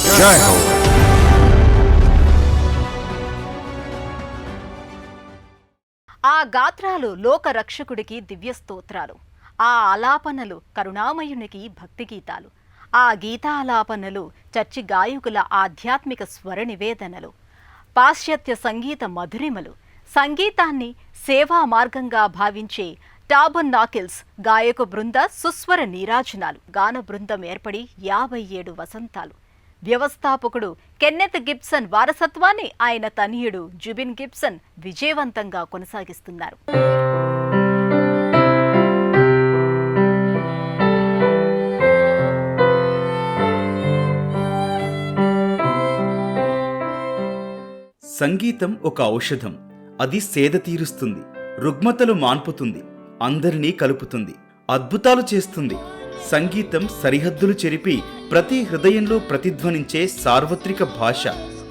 జై హో. ఆ గాత్రాలు లోకరక్షకుడికి దివ్య స్తోత్రాలు, ఆ ఆలాపనలు కరుణామయునికి భక్తి గీతాలు, ఆ గీతాలాపనలు చర్చి గాయకుల ఆధ్యాత్మిక స్వర నివేదనలు, పాశ్చాత్య సంగీత మధురిమలు, సంగీతాన్ని సేవా మార్గంగా భావించే టాబర్నాకిల్స్ గాయక బృంద సుస్వర నీరాజనాలు, గాన బృందం ఏర్పడి 57 వసంతాలు. వ్యవస్థాపకుడు కెన్నెత్ గిబ్సన్ వారసత్వాన్ని ఆయన తనయుడు జుబిన్ గిబ్సన్ విజయవంతంగా కొనసాగిస్తున్నారు. సంగీతం ఒక ఔషధం. అది సేద తీరుస్తుంది, రుగ్మతలు మాన్పుతుంది, అందరినీ కలుపుతుంది, అద్భుతాలు చేస్తుంది. సంగీతం సరిహద్దులు చెరిపి ప్రతి హృదయంలో ప్రతిధ్వనించే సార్వత్రిక భాష.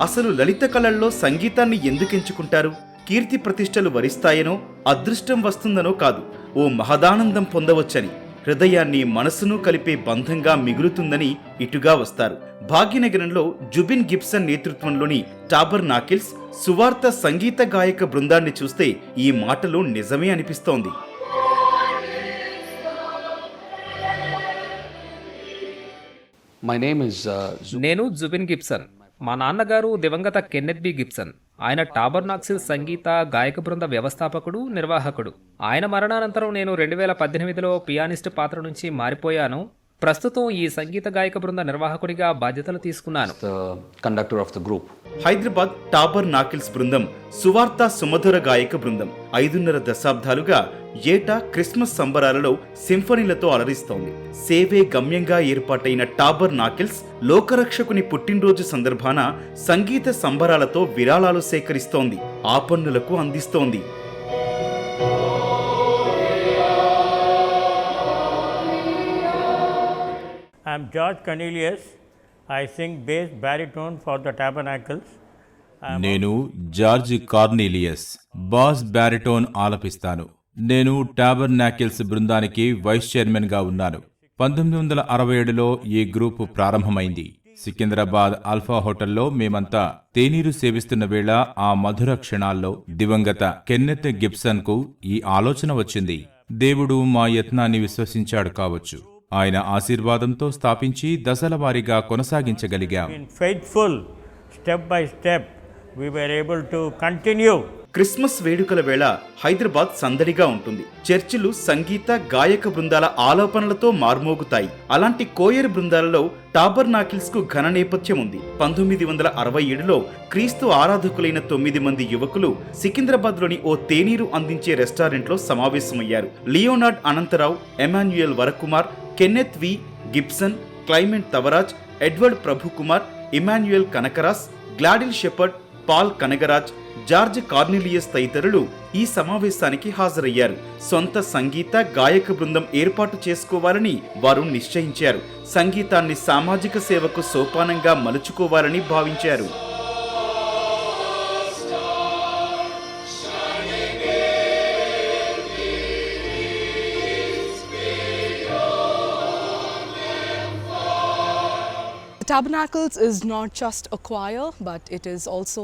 అసలు లలిత కళల్లో సంగీతాన్ని ఎందుకెంచుకుంటారు? కీర్తి ప్రతిష్టలు వరిస్తాయనో, అదృష్టం వస్తుందనో కాదు, ఓ మహదానందం పొందవచ్చని, హృదయాన్ని మనసును కలిపే బంధంగా మిగులుతుందని ఇటుగా వస్తారు. భాగ్యనగరంలో జుబిన్ గిబ్సన్ నేతృత్వంలోని టాబర్నాకిల్స్ సువార్త సంగీత గాయక బృందాన్ని చూస్తే ఈ మాటలు నిజమే అనిపిస్తోంది. నేను జుబిన్ గిబ్సన్. మా నాన్నగారు దివంగత కెన్నెత్ బి గిబ్సన్. ఆయన టాబర్నాకిల్స్ సంగీత గాయక బృంద వ్యవస్థాపకుడు, నిర్వాహకుడు. ఆయన మరణానంతరం నేను 2018లో పియానిస్ట్ పాత్ర నుంచి మారిపోయాను. ప్రస్తుతం ఈ సంగీత గాయక బృంద నిర్వాహకుడిగా బాధ్యతలు తీసుకున్నాను. హైదరాబాద్ టాబర్నాకిల్స్ బృందం సువార్త సుమధుర గాయక బృందం 5.5 దశాబ్దాలుగా ఏటా క్రిస్మస్ సంబరాలలో సింఫనీలతో అలరిస్తోంది. సేవే గమ్యంగా ఏర్పాటైన టాబర్నాకిల్స్ లోకరక్షకుని పుట్టినరోజు సందర్భాన సంగీత సంబరాలతో విరాళాలు సేకరిస్తోంది, ఆపన్నులకు అందిస్తోంది. I'm George Cornelius. I sing bass baritone for the Tabernacles. నేను జార్జ్ కార్నీలియస్, బాస్ బ్యారిటోన్ ఆలపిస్తాను. నేను టాబర్నాకిల్స్ బృందానికి వైస్ చైర్మన్ గా ఉన్నాను. 1967లో ఈ గ్రూపు ప్రారంభమైంది. సికింద్రాబాద్ ఆల్ఫా హోటల్లో మేమంతా తేనీరు సేవిస్తున్న వేళ ఆ మధుర క్షణాల్లో దివంగత కెన్నెత్ గిబ్సన్ కు ఈ ఆలోచన వచ్చింది. దేవుడు మా యత్నాన్ని విశ్వసించాడు కావచ్చు. ఆయన ఆశీర్వాదంతో స్థాపించి దశల వారీగా కొనసాగించగలిగాం. Step by step we were able to continue. Christmas వేడుకల వేళ హైదరాబాద్ సందడిగా ఉంటుంది. చర్చిలు సంగీత గాయక బృందాల ఆలాపనలతో మార్మోగుతాయి. అలాంటి కోయర్ బృందాలలో టాబర్నాకిల్స్ కు ఘన నేపథ్యం ఉంది. 1967లో క్రీస్తు ఆరాధకులైన 9 మంది యువకులు సికింద్రాబాద్లోని ఓ తేనీరు అందించే రెస్టారెంట్లో సమావేశమయ్యారు. Leonard Anantharao, Emmanuel Varakumar, Kenneth V Gibson, Clement Thavaraj, Edward Prabhukumar, Emmanuel Kanakaras, గ్లాడిల్ Shepherd, Paul Kanagaraj, George Cornelius తదితరులు ఈ సమావేశానికి హాజరయ్యారు. సొంత సంగీత గాయక బృందం ఏర్పాటు చేసుకోవాలని వారు నిశ్చయించారు. సంగీతాన్ని సామాజిక సేవకు సోపానంగా మలుచుకోవాలని భావించారు. Tabernacles is not just a choir, but it is also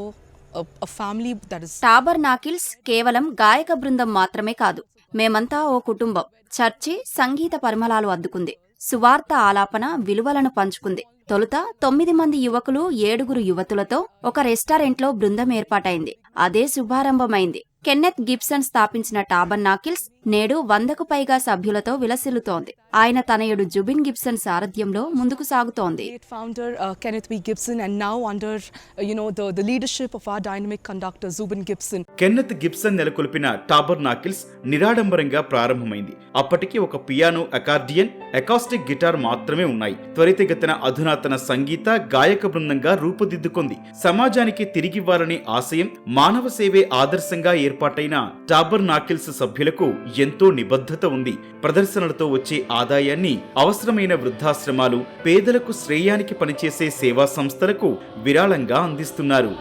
a family that is. టాబర్నాకిల్స్ కేవలం గాయక బృందం మాత్రమే కాదు, మేమంతా ఓ కుటుంబం. చర్చి సంగీత పరిమళాలు అద్దుకుంది, సువార్త ఆలాపన విలువలను పంచుకుంది. తొలుత 9 మంది యువకులు 7 యువతులతో ఒక రెస్టారెంట్లో బృందం ఏర్పాటైంది. అదే శుభారంభమైంది. కెన్నెత్ గిబ్సన్ స్థాపించిన టాబర్నాకిల్స్ నేడు 100కు పైగా సభ్యులతో విలసిల్లుతోంది. ఆయన తనయుడు జుబిన్ గిబ్సన్ సారథ్యంలో ముందుకు సాగుతోంది. Founder Kenneth B. Gibson, and now under the leadership of our dynamic conductor Zubin Gibson. Kenneth Gibson నెలకొల్పిన టాబర్నాకిల్స్ నిరాడంబరంగా ప్రారంభమైంది. అప్పటికి ఒక పియానో, అకార్డియన్, అకాస్టిక్ గిటార్ మాత్రమే ఉన్నాయి. త్వరితగతిన అధునాతన సంగీత గాయక బృందంగా రూపుదిద్దుకుంది. సమాజానికి తిరిగివ్వాలనే ఆశయం, మానవ సేవే ఆదర్శంగా ఏర్పాటైన టాబర్నాకిల్స్ సభ్యులకు ఎంతో నిబద్ధత ఉంది. ప్రదర్శనలతో వచ్చే ఆదాయాన్ని అవసరమైన వృద్ధాశ్రమాలు, పేదలకు శ్రేయానికి పనిచేసే సేవా సంస్థలకు విరాళంగా అందిస్తున్నారు.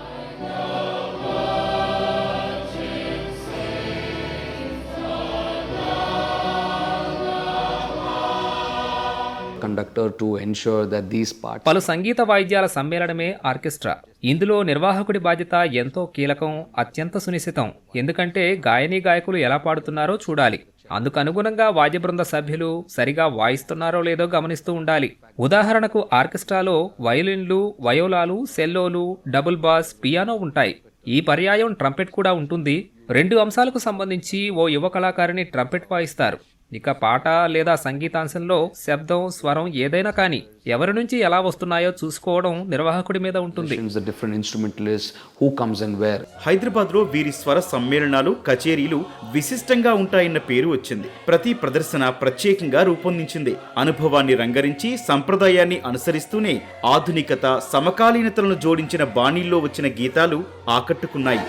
conductor to ensure that these parts పలు సంగీత వాయిద్యాల సమ్మేళనమే ఆర్కెస్ట్రా. ఇందులో నిర్వాహకుడి బాధ్యత ఎంతో కీలకం, అత్యంత సునిశ్చితం. ఎందుకంటే గాయనీ గాయకులు ఎలా పాడుతున్నారో చూడాలి. అందుకు అనుగుణంగా వాద్య బృంద సభ్యులు సరిగా వాయిస్తున్నారో లేదో గమనిస్తూ ఉండాలి. ఉదాహరణకు ఆర్కెస్ట్రాలో వయలిన్లు, వయోలాలు, సెల్లోలు, డబుల్ బాస్, పియానో ఉంటాయి. ఈ పర్యాయం ట్రంపెట్ కూడా ఉంటుంది. 2 అంశాలకు సంబంధించి ఓ యువ కళాకారిణి ట్రంపెట్ వాయిస్తారు. ఇక పాట లేదా సంగీతాంశంలో శబ్దం, స్వరం ఏదైనా కానీ ఎవరి నుంచి ఎలా వస్తున్నాయో చూసుకోవడం నిర్వాహకుడి మీద ఉంటుంది. the different instrumentalists who comes and where. హైదరాబాద్లో వీరి స్వర సమ్మేళనాలు, కచేరీలు విశిష్టంగా ఉంటాయన్న పేరు వచ్చింది. ప్రతి ప్రదర్శన ప్రత్యేకంగా రూపొందించింది. అనుభవాన్ని రంగరించి సంప్రదాయాన్ని అనుసరిస్తూనే ఆధునికత, సమకాలీనతలను జోడించిన బాణీల్లో వచ్చిన గీతాలు ఆకట్టుకున్నాయి.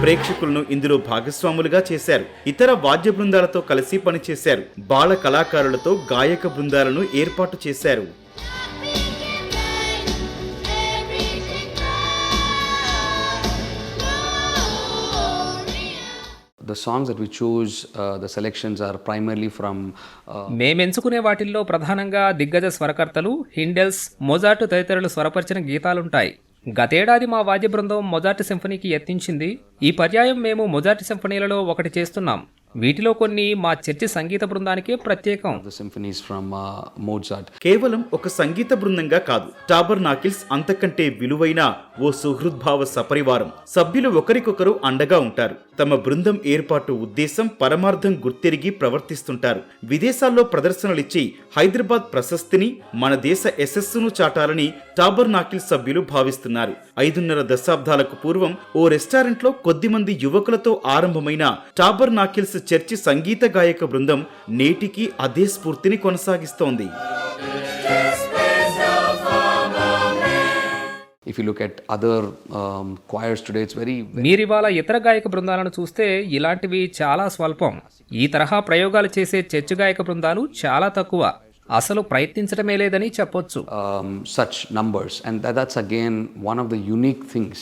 ప్రేక్షకులను ఇందులో భాగస్వాములుగా చేశారు. ఇతర వాద్య బృందాలతో కలిసి పనిచేశారు. బాల కళాకారులతో గాయక బృందాలను ఏర్పాటు చేశారు. The songs that we choose, the selections are primarily from మేమెంచుకునే వాటిల్లో ప్రధానంగా దిగ్గజ స్వరకర్తలు, హిండెల్స్, మొజార్ట్ తదితరులు స్వరపరిచిన గీతాలుంటాయి. గతేడాది మా వాద్య బృందం మొజార్ట్ సింఫనీకి యత్నించింది. ఈ పర్యాయం మేము మొజార్ట్ సింఫనీలలో ఒకటి చేస్తున్నాం. వీటిలో కొన్ని మా చర్చి సంగీత బృందానికే ప్రత్యేకం. the symphonies from Mozart. కేవలం ఒక సంగీత బృందంగా కాదు, టాబర్నాకిల్స్ అంతకంటే విలువైన ఓ సుహృద్భావ సపరివారం. సభ్యులు ఒకరికొకరు అండగా ఉంటారు. తమ బృందం ఏర్పాటు ఉద్దేశం, పరమార్థం గుర్తెరిగి ప్రవర్తిస్తుంటారు. విదేశాల్లో ప్రదర్శనలిచ్చి హైదరాబాద్ ప్రశస్తిని, మన దేశ యశస్సును చాటాలని టాబర్నాకిల్స్ సభ్యులు భావిస్తున్నారు. 5.5 దశాబ్దాలకు పూర్వం ఓ రెస్టారెంట్లో కొద్దిమంది యువకులతో ఆరంభమైన టాబర్నాకిల్స్ చర్చి సంగీత గాయక బృందం నేటికి అదే స్ఫూర్తిని కొనసాగిస్తోంది. If you look at other choirs today, it's very మీరివాళ ఇతర గాయక బృందాలను చూస్తే ఇలాంటివి చాలా స్వల్పం. ఈ తరహా ప్రయోగాలు చేసే చర్చి గాయక బృందాలు చాలా తక్కువ. అసలు ప్రయత్నించడమే లేదని చెప్పొచ్చు. such numbers, and that's again one of the unique things.